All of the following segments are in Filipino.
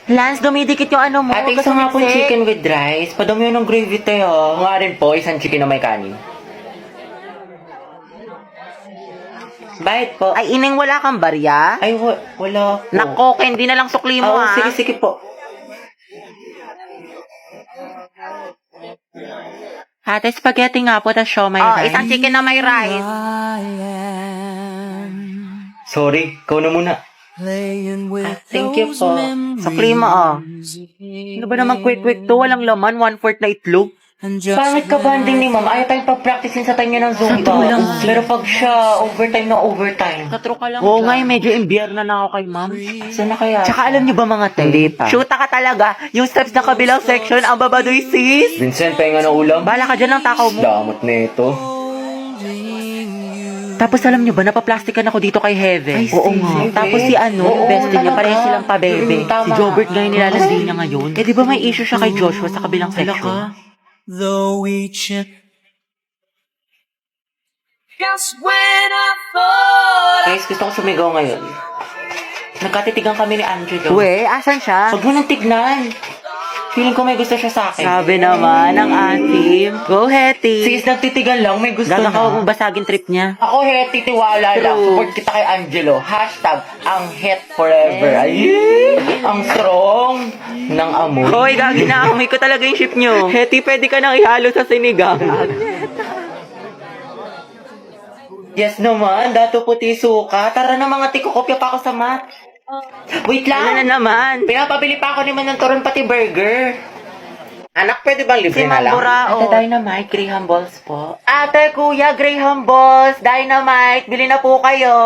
Lance, dumidikit yung ano mo. Ate, isa nga po chicken with rice. Padami yun ng gravy tayo. Nga rin po, isang chicken na may kanin. Bayad po. Ay, ining wala kang barya? Ay, wala po. Nako, hindi na lang sukli mo Oo, ha. sige po. Ate, spaghetti nga po, tas siomay rice. Isang chicken na may rice. Sorry, ikaw na muna. Thank you po. Sukli mo, Ano ba naman quick to? Walang laman, 1/4 na itlog. Pangit ka banding ni ma'am. Ayaw tayong pag-practice sa tayo ng Zumba. Pero pag siya, overtime na overtime. Katro ka lang. Oo nga, medyo imbierna na ako kay ma'am. Saan na kaya? Tsaka alam niyo ba mga te? Hindi pa. Shoota ka talaga. Yung steps ng kabilang section, ang babadoy sis. Vincent, pahinga na ulam. Bala ka dyan ng takaw mo. Damot na ito. Tapos alam niyo ba, napaplastikan ako dito kay Heaven. Oo nga. Tapos si yung bestie niya, pareho silang pabebe. Tama. Si Jobert nga yung nilalandi niya ngayon. Eh di ba may issue siya kay Joshua sa kabilang section? Though each just when I thought Guys, gusto ko sumigaw ngayon. Nagkatitigan kami ni Angelo. Uwe, asan siya? Huwag mo nang tignan. Feeling ko may gusto siya sa akin. Sabi naman ng atim. Go, Hetty. Sis, nagtitigan lang, may gusto Gaga ka, huwag na. mong basagin trip niya. Ako, Hetty, tiwala lang. True. Support kita kay Angelo. Hashtag, ang het forever. Ay, ang strong ng amoy. Hoy, gagi na. Amoy ko talaga yung ship nyo. Hetty, pwede ka nang ihalo sa sinigang. Yes naman, dato puti suka. Tara na mga tiko, kopya pa ako sa mat. Wait Ano na lang. naman? Pinapabili pa ako naman ng turon pati burger. Anak, pwede bang libre Si na lang? Mang Burao. Ate, Dynamite, Graham Balls po. Ate, kuya, Graham Balls, Dynamite, bili na po kayo.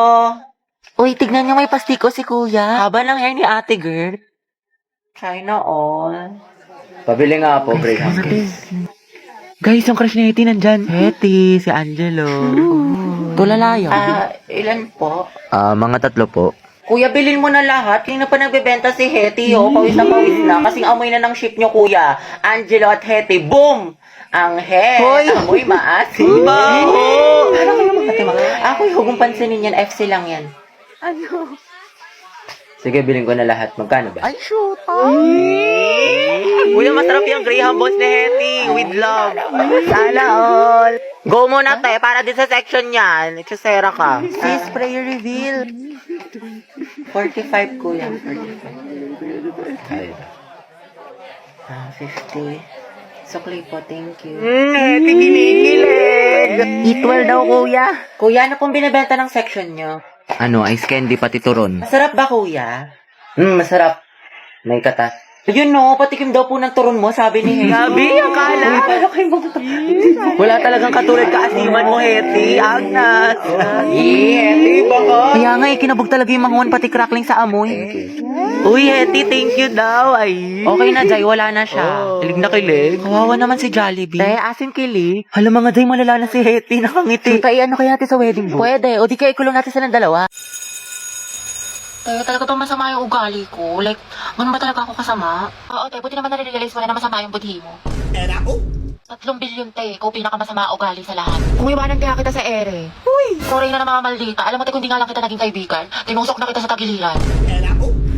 Uy, tignan niyo may pastiko si kuya. Haba ng hair ni ate, girl. China all. Pabili nga po, Graham. Guys, yung crush ni Hetty nandyan. Hetty, si Angelo. Tulalayo. Ilan po? Mga 3 po. Kuya, bilhin mo na lahat. Kaya na pa nagbebenta si Hetty, oh. Pawis na. Kasing amoy na ng ship nyo, kuya. Angelo at Hetty, boom! Ang Hoy! amoy maasim. Baho! Parang kayo mga tima. Ako, huwag mong pansinin yan. FC lang yan. Ano? Sige, bilhin ko na lahat. Magkano ba? Ay, shoot. Kuya, masarap yung Graham Balls ni Hetty. With love. Sana all. Go muna, te. Para din sa section yan. Itusera ka. Sis, prayer reveal. 45, kuya. 45. Ay. 50. Sukli po, thank you. Hetty, kinikilig. Eat well daw, kuya. Kuya, ano pong binibenta ng section nyo? Ano, ice candy pati turon. Masarap ba, kuya? Masarap. May katas. Yun no, patikim daw po ng turon mo, sabi ni Hetty. Gabi, akala. Paano kayo Wala talagang katulad kaasiman mo, Hetty. Agnas. Hetty, baka. Kaya nga, kinabog talaga yung manguan pati crackling sa amoy. Uy, Hetty, thank you daw. Ay. Okay na, Jai. Wala na siya. Kilig na kilig. Kawawa naman si Jollibee. Asim kilig. Hala mga Jai, malala na si Hetty. Nakangiti. Tay, ano kaya natin sa wedding booth? Pwede. O di kaya ikulong natin silang dalawa. Tayo talaga itong masama yung ugali ko. Like, ganun ba talaga ako kasama? Oo, tayo, buti naman nare-realize mo na masama yung budhi mo. 3 bilyon, te. Ikaw pinakamasama ugali sa lahat. Kung iwanan kaya kita sa ere. Uy! Sorry na mga maldita. Alam mo, te, kung di nga lang kita naging kaibigan, tinusok na kita sa tagiliran.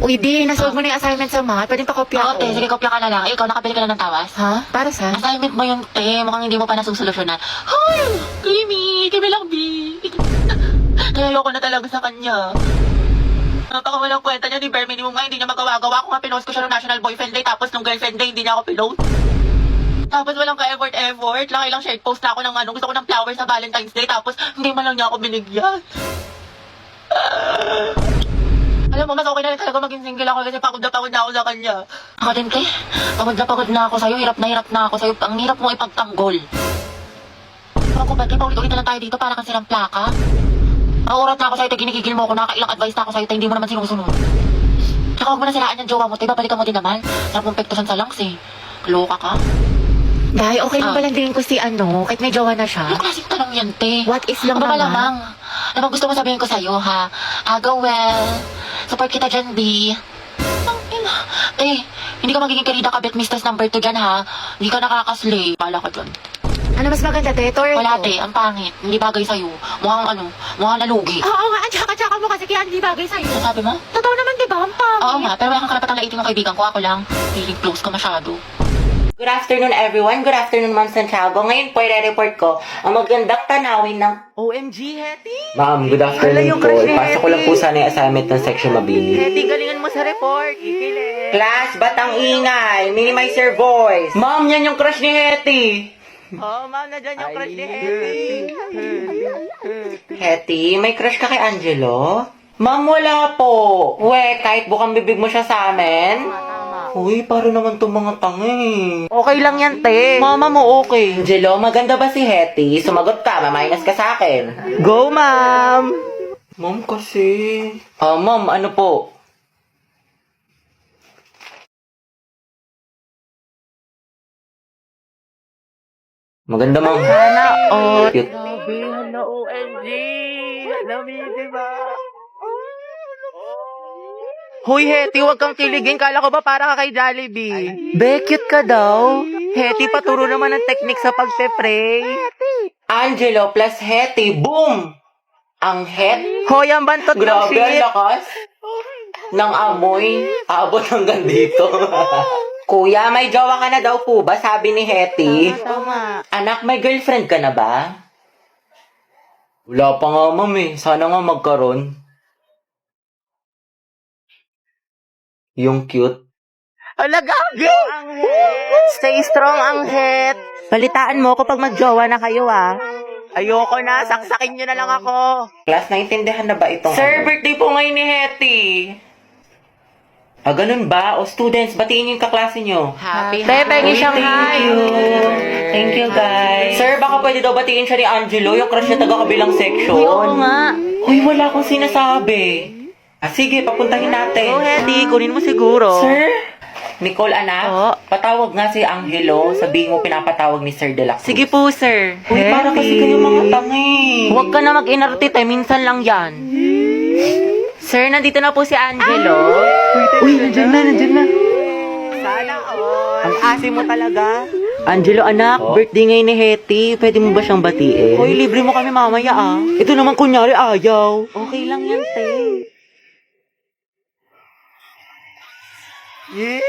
Uy, di, nasolve mo na yung assignment sa math. Pwedeng pakopya Oh, ako. Oo, te, sige, kopya ka na lang. Ikaw, nakabili ka na ng tawas. Ha? Para sa? Assignment mo yung, te. Mukhang hindi mo pa nasusolusyonan. Hoy! Kimi! Kimi lang, B! Kaya ayoko na talaga sa kanya. Napakawalang kwenta niya ni Bare Minimum nga, hindi niya magawa-gawa. Ako nga pinost ko siya ng National Boyfriend Day, tapos nung Girlfriend Day, hindi niya ako pinost. Tapos walang ka-effort. Laki lang shared post na ako ng gusto ko ng flowers sa Valentine's Day, tapos hindi man lang niya ako binigyan. Alam mo, mas okay na rin talaga maging single ako kasi pagod na ako sa kanya. Ako din, te. Pagod na ako sa'yo, hirap na ako sa'yo. Ang hirap mong ipagtanggol. Ako ba, te, paulit-ulit na lang tayo dito para kang silang plaka. Nauurat na ako sa'yo, te, ginigigil mo ako, nakakailang advice na ako sa'yo, te, hindi mo naman sinusunod. Tsaka huwag mo na siraan yung jowa mo, te, babalikan mo din naman. Sarap mong pektusan sa lungs, eh. Loka ka. Dahil okay lang palang din ko si kahit may jowa na siya. Anong klaseng tanong yan, te? What is lang Ano ba naman? malamang? Ano bang gusto mo sabihin ko sa'yo, ha? Go well. Support kita dyan, B. Ang ina. Te, hindi ka magiging karida kabit mistress number 2 dyan, ha? Hindi ka nakakaslay. Bala ka dyan. Ano mas maganda, te? Ito or Wala, ito? te. Ang pangit. Hindi bagay sa'yo. Mukhang nalugi. Oo nga, ang tsaka-tsaka mo kasi kaya hindi bagay sa'yo. Ano sabi mo? Totoo naman, di ba? Ang pangit. Oo nga, pero wala kang karapatang laitin ng kaibigan ko. Ako lang. Feeling close ka masyado. Good afternoon, everyone. Good afternoon, Ma'am Santiago. Ngayon po, i-report ko ang magandang tanawin ng... OMG, Hetty! Ma'am, good Hala, afternoon yung po. crush ni Ipasok ko lang po sana yung assignment ng section mabini. Hetty, galingan mo sa report. Ikilig. Class, ba't ang ingay? Minimize your voice. Ma'am, yan yung crush ni Hetty. Oh, ma'am, nandiyan yung crush ni Hetty. Hetty, may crush ka kay Angelo? Ma'am, wala po. We, kahit bukang bibig mo siya sa amin. Uy, paro naman itong mga tangi. Okay lang yan, te. Mama mo okay. Angelo, maganda ba si Hetty? Sumagot ka, maminus ka sa akin. Go, ma'am! Ma'am, kasi... ma'am, ano po? Maganda, ma'am. Sana all. Cute. Grabe, hala, OMG. Alam mo yun, diba? Hoy, Hetty, huwag kang kiligin. Kala ko ba para ka kay Jollibee? Be, cute ka daw. Hetty, paturo naman ng technique sa pagpe-pray. Angelo plus Hetty, boom! Ang het. Hoy, ang bantot ng Grabe, ang shit. lakas. Ng amoy. Abot hanggang dito. Kuya, may jowa ka na daw po ba? Sabi ni Hetty. Tama. Anak, may girlfriend ka na ba? Wala pa nga, ma'am eh. Sana nga magkaroon. Yung cute. Hala, gabi! Stay strong, ang het. Balitaan mo ko pag magjowa na kayo, ah. Ayoko na, saksakin nyo na lang ako. Class, naintindihan na ba itong... Sir, birthday po ngayon ni Hetty. ganun ba? O students, batiin niyo yung kaklase nyo. Happy. Pengi siyang hi. Thank you. Thank you, guys. Sir, baka pwede daw batiin siya ni Angelo, yung crush niya taga-kabilang section. Uy, oo nga. Uy, wala akong sinasabi. Sige, papuntahin natin. Oh, Hetty, kunin mo siguro. Sir? Nicole, anak, Oh. patawag nga si Angelo. Sabihin mo pinapatawag ni Sir De La Cruz. Sige po, sir. Uy, para kasi kayo mga tangi. Huwag ka na mag-inarte, tay. Minsan lang yan. Sir, nandito na po si Angelo. Uy, nandiyan na. Sana all. Ang asim mo talaga. Angelo, anak, birthday ngayon ni Hetty. Pwede mo ba siyang batiin? Hoy, libre mo kami mamaya, ah. Ito naman kunyari ayaw. Okay lang yan, te. Yeah.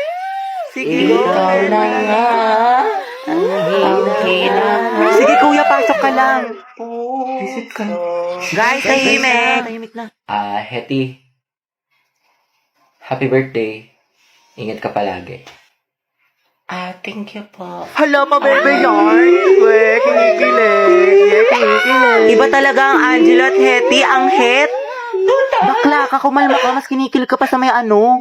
Sige, go. Ikaw na nga. Ang hina. Sige, kuya, pasok ka lang. Visit ka. Guys, tahimik na. Hetty. Happy birthday. Ingat ka palagi. Thank you po. Hala, pa-bebe yarn. We, kinikilig. Iba talaga ang Angelo at Hetty, ang het. Bakla ka, kumalma ka, mas kinikilig ka pa sa may ano.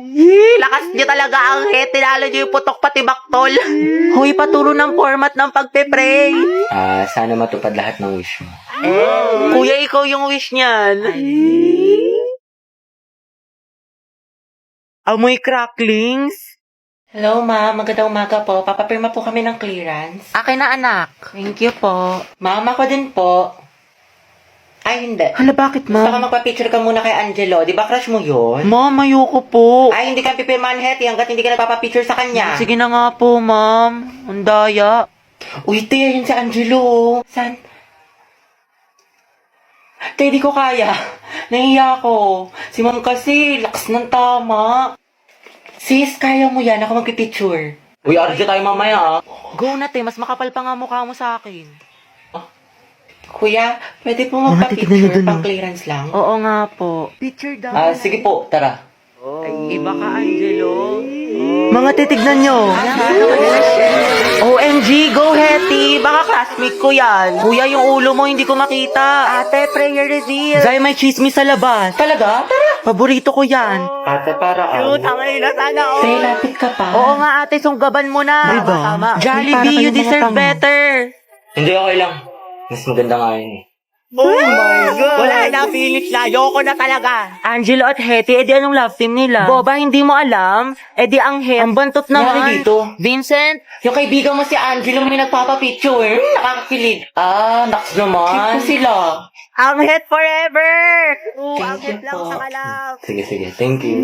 Lakas niya talaga ang het, tinalo niyo yung putok pati baktol. Hoy, paturo ng format ng pagpe-pray. Sana matupad lahat ng wish mo. Kuya, ikaw yung wish niyan. Amoy cracklings. Hello, ma'am. Magandang umaga po. Papapirma po kami ng clearance. Akin na, anak. Thank you po. Ma'am, ako din po. Ay, hindi. Hala, bakit, Baka ma'am? magpa-picture ka muna kay Angelo. Di ba crush mo yun? Ma'am, ayoko po. Ay, hindi ka pipirmahan, Hetty, hanggat hindi ka nagpapapicture sa kanya. Sige na nga po, ma'am. Ang daya. Uy, te, yun si Angelo. San? Te, di ko kaya. Nahiya ako. Si ma'am kasi, lakas ng tama. Sis, kaya mo yan. Ako magpipicture. Uy, RJ tayo mamaya, Go na, te. Mas makapal pa nga mukha mo sa akin. Kuya, pwede po titignan niyo magpa-picture dun, pang oh. clearance lang? Oo nga po. Picture daw. Sige po, tara. Ay, iba ka, Angelo. Mga titignan nyo. OMG, go Hetty. Baka classmate ko yan. Kuya, yung ulo mo hindi ko makita. Ate, prayer reveal. Zay, may chismis sa labas. Talaga? Tara. Paborito ko yan. Ate, para Cute, ang ina sana all. Say, lapit ka pa. Oo nga ate, sunggaban mo na. Diba? Tama. Para Jollibee, you kayong mga deserve tanga. better. Hindi, okay lang. Mas maganda nga yun eh. Oh my God! Wala na, finish na. Ayoko na talaga. Angelo at Hetty, edi anong love team nila? Boba, hindi mo alam? Edi ang Het. Ang bantot naman. Nangyari dito? Vincent? Yung kaibigan mo si Angelo may nagpapapicture. Nakakakilig. Naks naman. Cute ko sila. Ang Het forever! Ang Thank you Het lang po. sa kalab. Sige. Thank you.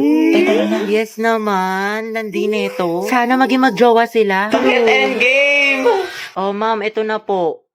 Tara na. Yes naman, nandito. Sana maging magjowa sila. Bakit endgame? Oh, ma'am, ito na po.